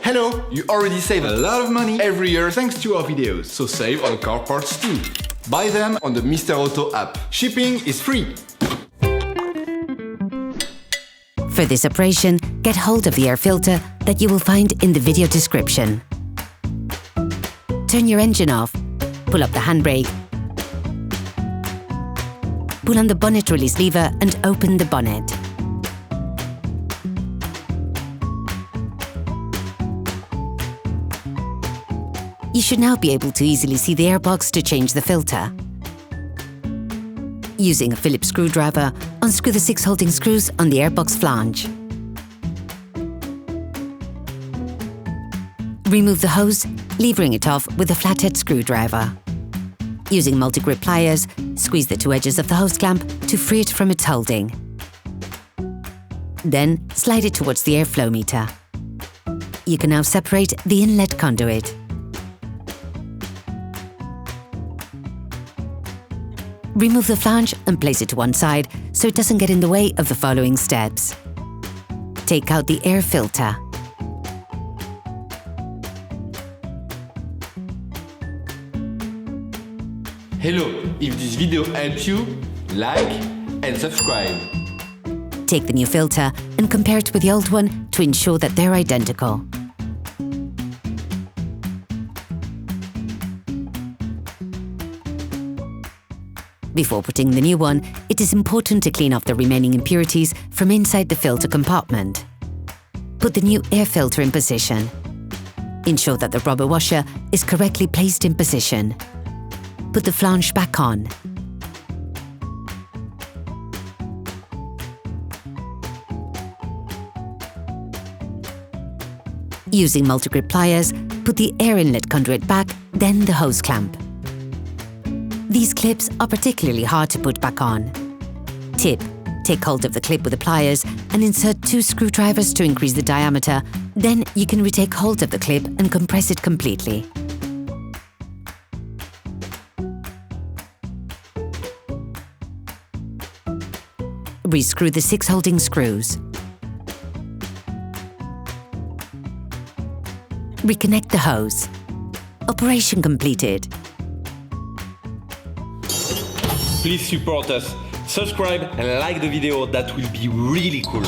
Hello! You already save a lot of money every year thanks to our videos, so save on car parts too. Buy them on the Mr. Auto app. Shipping is free. For this operation, get hold of the air filter that you will find in the video description. Turn your engine off, pull up the handbrake, pull on the bonnet release lever and open the bonnet. You should now be able to easily see the airbox to change the filter. Using a Phillips screwdriver, unscrew the 6 holding screws on the airbox flange. Remove the hose, levering it off with a flathead screwdriver. Using multi-grip pliers, squeeze the 2 edges of the hose clamp to free it from its holding. Then slide it towards the airflow meter. You can now separate the inlet conduit. Remove the flange and place it to one side so it doesn't get in the way of the following steps. Take out the air filter. Hello! If this video helps you, like and subscribe. Take the new filter and compare it with the old one to ensure that they're identical. Before putting the new one, it is important to clean off the remaining impurities from inside the filter compartment. Put the new air filter in position. Ensure that the rubber washer is correctly placed in position. Put the flange back on. Using multi-grip pliers, put the air inlet conduit back, then the hose clamp. These clips are particularly hard to put back on. Tip: take hold of the clip with the pliers and insert 2 screwdrivers to increase the diameter, then you can retake hold of the clip and compress it completely. Rescrew the 6 holding screws. Reconnect the hose. Operation completed. Please support us, subscribe and like the video, that will be really cool.